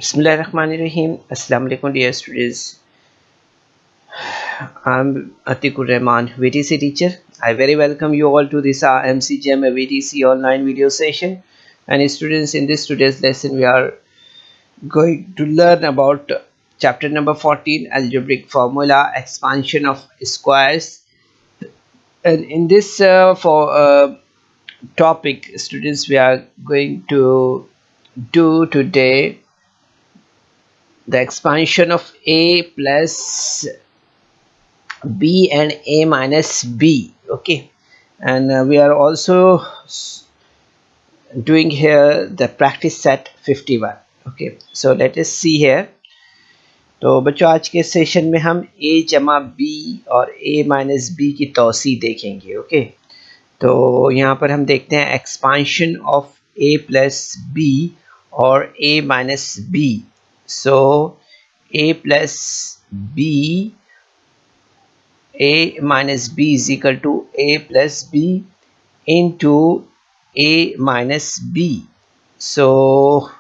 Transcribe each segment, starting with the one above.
Bismillahirrahmanirrahim. Assalamu alaikum dear students. I'm Ateequrrahman, VTC teacher. I very welcome you all to this MCGM VTC online video session. And students, in this today's lesson we are going to learn about chapter number 14, algebraic formula, expansion of squares. And in this topic, students, we are going to do today the expansion of a plus b and a minus b. Okay, and we are also doing here the practice set 51. Okay, so let us see here. तो बच्चों, आज के session में हम a जमा b और a minus b की तौसी देखेंगे. ओके, तो यहाँ पर हम देखते हैं expansion of a plus b और a minus b. So a plus b, a minus b is equal to a plus b into a minus b. So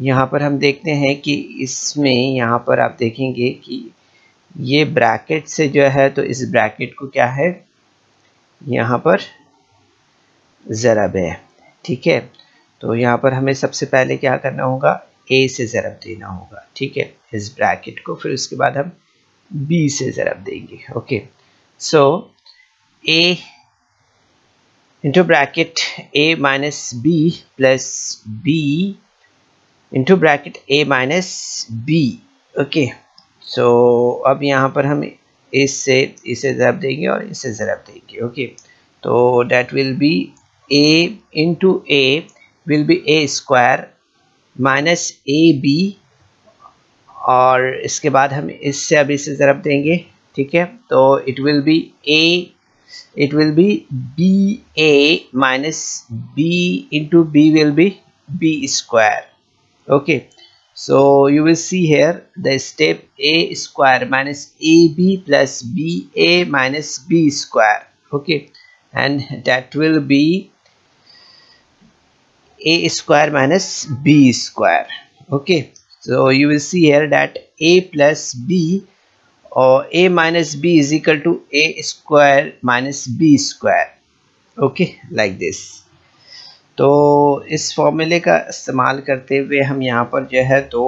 यहाँ पर हम देखते हैं कि इसमें यहाँ पर आप देखेंगे कि ये ब्रैकेट से जो है, तो इस ब्रैकेट को क्या है, यहाँ पर ज़रब है. ठीक है, तो यहाँ पर हमें सबसे पहले क्या करना होगा, a से ज़रब देना होगा. ठीक है, इस ब्रैकेट को, फिर उसके बाद हम b से ज़रब देंगे. Okay, so a into bracket a minus b plus b into bracket a minus b. Okay, so अब यहाँ पर हम इसे ज़रब देंगे और इसे ज़रब देंगे. ओके, तो that will be a into a will be a square minus A B, और इसके बाद हम इससे अब इसे ज़रब देंगे. ठीक है, तो it will be B A minus B into B will be B square. Okay, so you will see here the step A square minus A B plus B A minus B square. Okay, and that will be a square minus b square. Okay, so you will see here that a plus b or a minus b is equal to a square minus b square. Okay, like this. तो इस फॉर्मूले का इस्तेमाल करते हुए हम यहाँ पर जो है तो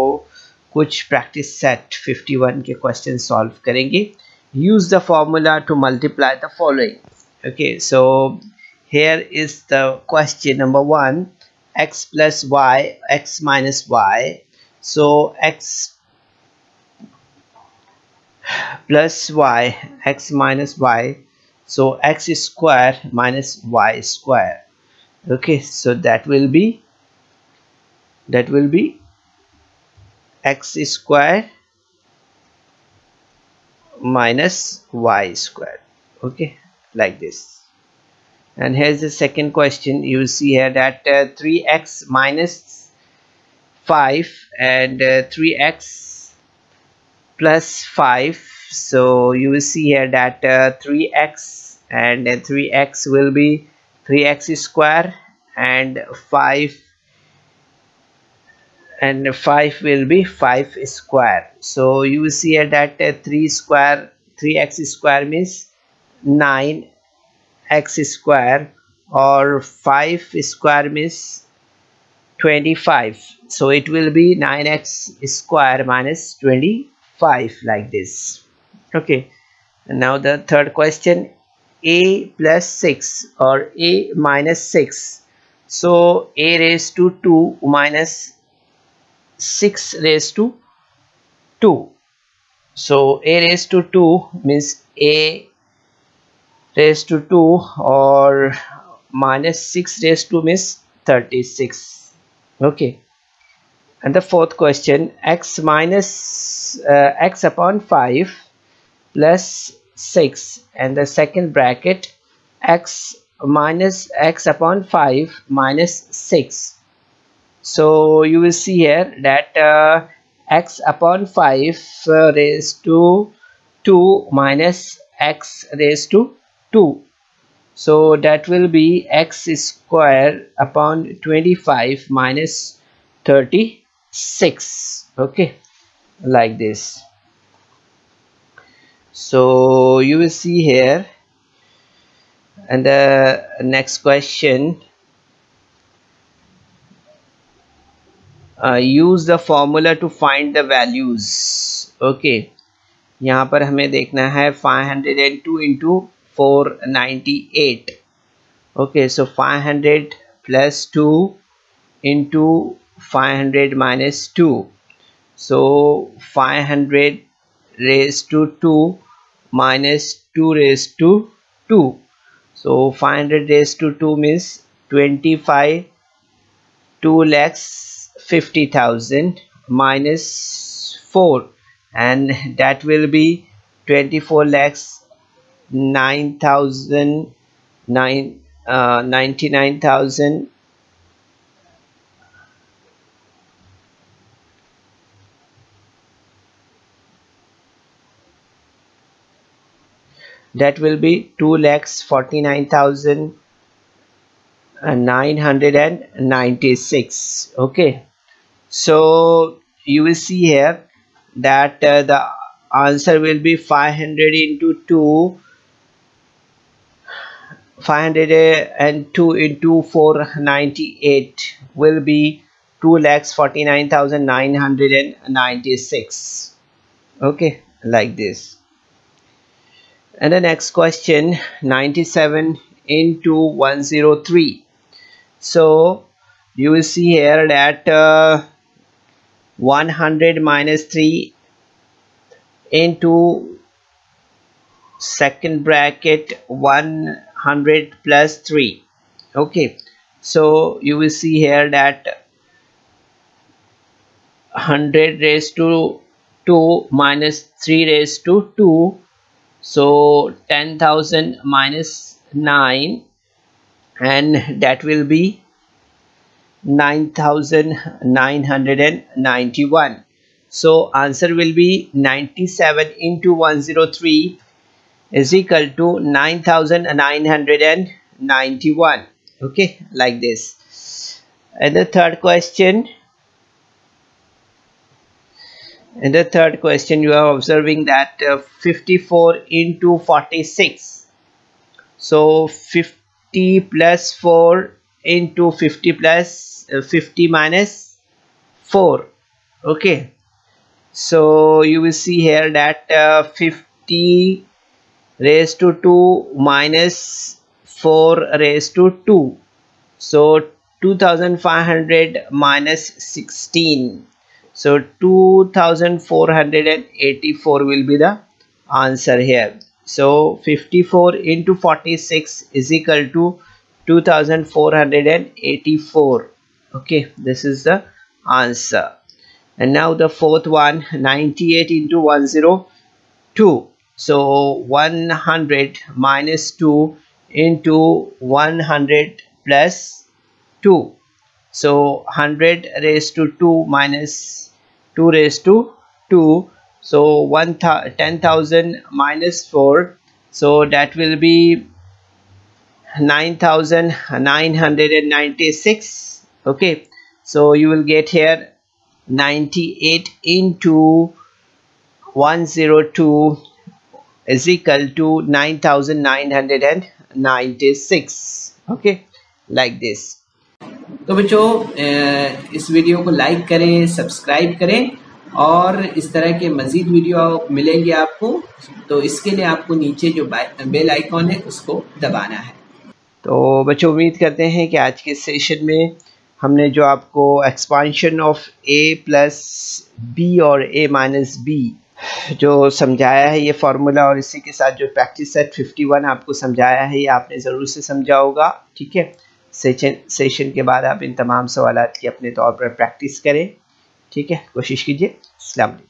कुछ प्रैक्टिस सेट 51 के क्वेश्चन सॉल्व करेंगे. Use the formula to multiply the following. Okay, so here is the question number 1. X plus y, x minus y. So x plus y, x minus y. So x square minus y square. Okay, so that will be x square minus y square. Okay, like this. And here's the second question. You will see here that 3x minus 5 and 3x plus 5. So you will see here that 3x and 3x will be 3x square, and 5 will be 5 square. So you will see here that 3x square means 9 x square, or 5 square means 25. So it will be 9x square minus 25, like this. Okay, and now the third question, a plus 6 or a minus 6. So a raised to 2 minus 6 raised to 2. So a raised to 2 means a raised to 2, or minus 6 raised to means 36. Okay, and the fourth question, x minus x upon 5 plus 6, and the second bracket x minus x upon 5 minus 6. So you will see here that x upon 5 raised to 2 minus x raised to 2. So that will be x square upon 25 minus 36. 6. Okay, like this. So you will see here, and the next question, use the formula to find the values. Okay, यहाँ पर हमें देखना है 502 into 498. Okay, so 500 plus 2 into 500 minus 2. So 500 raised to 2 minus 2 raised to 2. So 500 raised to 2 means 25, 2,50,000 minus 4, and that will be 24 lakhs 99,000. That will be 2,49,996. Okay, so you will see here that the answer will be 500 into 2, 502 into 498 will be 2,49,996. Okay, like this. And the next question, 97 into 103. So you will see here that 100 minus 3 into second bracket 100 plus 3. Okay, so you will see here that 100 raised to 2 minus 3 raised to 2. So 10,000 minus 9, and that will be 9,991. So answer will be 97 into 103 is equal to 9,991. Okay, like this. And the third question, you are observing that 54 into 46. So 50 plus 4 into 50 plus 50 minus 4. Okay, so you will see here that 50 raised to 2 minus 4 raised to 2. So 2,500 minus 16. So 2,484 will be the answer here. So 54 into 46 is equal to 2,484. Okay, this is the answer. And now the fourth one, 98 into 102. So 100 minus 2 into 100 plus 2. So 100 raised to 2 minus 2 raised to 2. So 10,000 minus 4. So that will be 9,996. Okay, so you will get here 98 into 102 is equal to 9,996. Okay, like this. तो बच्चों इस video को like करें, subscribe करें, और इस तरह के मज़ीद वीडियो मिलेंगे आपको। तो इसके लिए आपको नीचे जो बेल आइकॉन है उसको दबाना है। तो बच्चों उम्मीद करते हैं कि आज के सेशन में हमने जो आपको expansion of a plus B और a माइनस बी जो समझाया है, ये फार्मूला, और इसी के साथ जो प्रैक्टिस सेट 51 आपको समझाया है, ये आपने ज़रूर से समझा होगा। ठीक है, सेशन के बाद आप इन तमाम सवालात की अपने तौर पर प्रैक्टिस करें। ठीक है, कोशिश कीजिए। अस्सलाम वालेकुम।